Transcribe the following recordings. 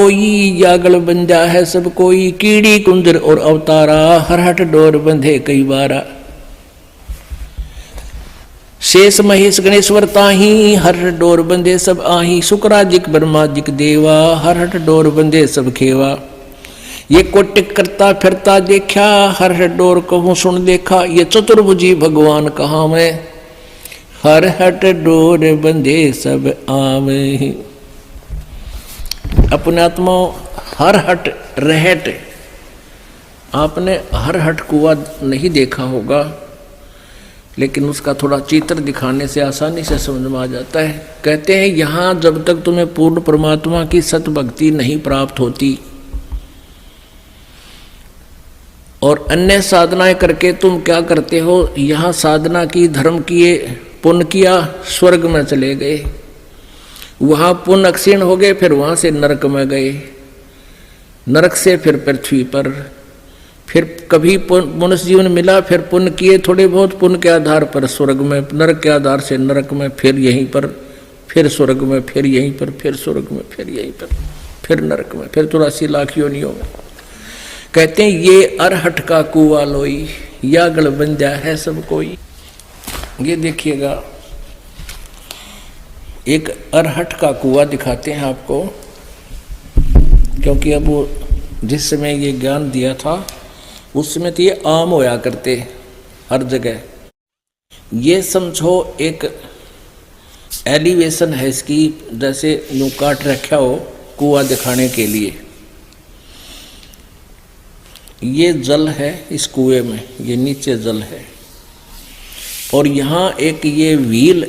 लोई, यागल बंजा है सब कोई। कीड़ी कुंजर और अवतारा, हर हट डोर बंधे कई बारा। शेष महेश गणेश्वर ताही, हर हट डोर बंधे सब आही। शुक्रादिक ब्रह्मादिक देवा, हर हट डोर बंधे सब खेवा। ये कोटिक करता फिरता देखा, हर हट डोर कहूँ सुन देखा। ये चतुर्भुजी भगवान कहाँ मैं, हर हट डोर बंधे सब आवे। अपने आत्मा हर हट रहट, आपने हर हट कुआ नहीं देखा होगा, लेकिन उसका थोड़ा चित्र दिखाने से आसानी से समझ में आ जाता है। कहते हैं यहाँ जब तक तुम्हें पूर्ण परमात्मा की सत भक्ति नहीं प्राप्त होती और अन्य साधनाएं करके तुम क्या करते हो, यहाँ साधना की, धर्म किए, पुण्य किया, स्वर्ग में चले गए, वहाँ पुण्य क्षीण हो गए, फिर वहाँ से नरक में गए, नरक से फिर पृथ्वी पर, फिर कभी मनुष्य जीवन मिला, फिर पुण्य किए थोड़े बहुत, पुण्य के आधार पर स्वर्ग में, नरक के आधार से नरक में, फिर यहीं पर, फिर स्वर्ग में, फिर यहीं पर, फिर स्वर्ग में, फिर यहीं पर, फिर नरक में, फिर 84 लाख योनियों में। कहते हैं ये अरहट का कुआ लोई, या गल बंजा है सब कोई। ये देखिएगा, एक अरहट का कुआ दिखाते हैं आपको, क्योंकि अब वो जिस समय ये ज्ञान दिया था उस समय तो ये आम होया करते हर जगह। ये समझो एक एलिवेशन है इसकी, जैसे यूं काट रखा हो कुआ दिखाने के लिए। ये जल है इस कुएं में, ये नीचे जल है, और यहाँ एक ये व्हील,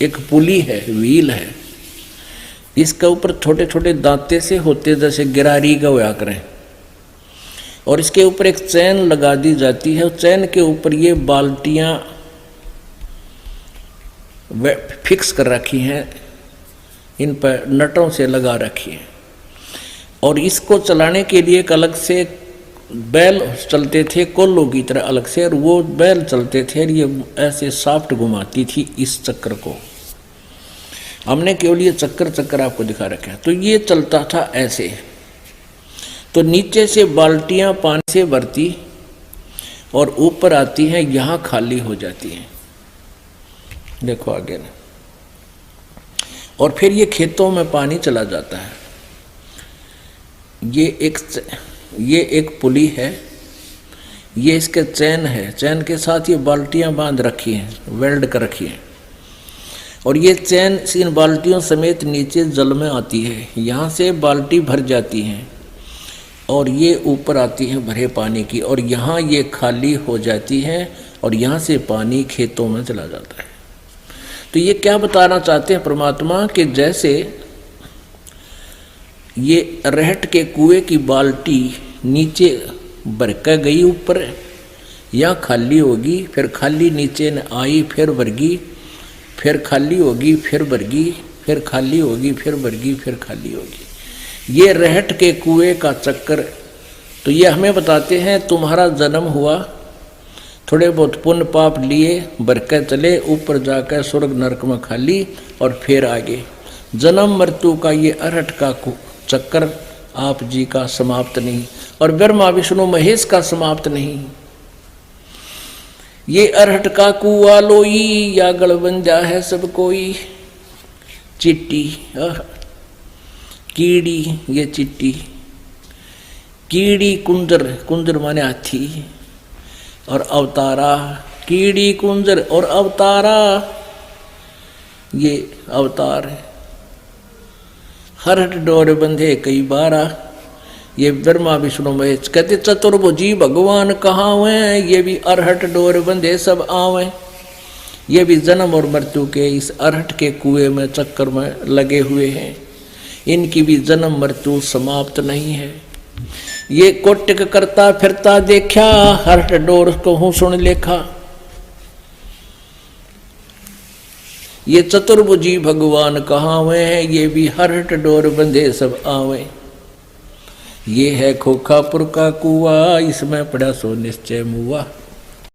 एक पुली है, व्हील है, इसके ऊपर छोटे छोटे दांते से होते जैसे गिरारी का होया करें, और इसके ऊपर एक चैन लगा दी जाती है। चैन के ऊपर ये बाल्टियां फिक्स कर रखी हैं, इन पर नटों से लगा रखी है, और इसको चलाने के लिए एक अलग से बैल चलते थे, कोल्लों की तरह अलग से, और वो बैल चलते थे और ये ऐसे साफ्ट घुमाती थी इस चक्कर को। हमने केवल ये चक्कर आपको दिखा रखा है। तो ये चलता था ऐसे, तो नीचे से बाल्टियां पानी से भरती और ऊपर आती हैं, यहाँ खाली हो जाती हैं, देखो आगे ना, और फिर ये खेतों में पानी चला जाता है। ये एक पुली है, ये इसके चैन है, चैन के साथ ये बाल्टियां बांध रखी हैं, वेल्ड कर रखी हैं, और ये चैन इन बाल्टियों समेत नीचे जल में आती है। यहाँ से बाल्टी भर जाती हैं और ये ऊपर आती है भरे पानी की, और यहाँ ये खाली हो जाती है और यहाँ से पानी खेतों में चला जाता है। तो ये क्या बताना चाहते हैं परमात्मा, कि जैसे ये रहट के कुएं की बाल्टी नीचे भर कर गई ऊपर, या खाली होगी, फिर खाली नीचे न आई, फिर भरगी, फिर खाली होगी, फिर भरगी, फिर खाली होगी, फिर भरगी, फिर खाली होगी। ये रहट के कुएं का चक्कर। तो ये हमें बताते हैं तुम्हारा जन्म हुआ, थोड़े बहुत पुण्य पाप लिए, भरकर चले, ऊपर जाकर स्वर्ग नरक में खाली, और फिर आगे जन्म मृत्यु का ये अरहट का चक्कर आप जी का समाप्त नहीं, और ब्रह्मा विष्णु महेश का समाप्त नहीं। ये अरहट का कुआ लोई, या गल बंजा है सब कोई। चिट्टी, कीड़ी, ये चिट्टी, कीड़ी कुंजर, कुंजर माने हाथी, और अवतारा, कीड़ी कुंजर और अवतारा, ये अवतार है। हर हट डोर बंधे कई बारा, ये ब्रह्मा विष्णु महेश। कहते चतुर्भुजी भगवान कहाँ हुए, ये भी अरहट डोर बंधे सब आवे। ये भी जन्म और मृत्यु के इस अरहट के कुएं में चक्कर में लगे हुए हैं, इनकी भी जन्म मृत्यु समाप्त नहीं है। ये कोटिक करता फिरता देखा, हरहट डोर कहूँ सुन लेखा। ये चतुर्भुजी भगवान कहाँ हुए हैं, ये भी हरहट डोर बंधे सब आवे। ये है खोखापुर का कुआ, इसमें पड़ा सो निश्चय मुआ।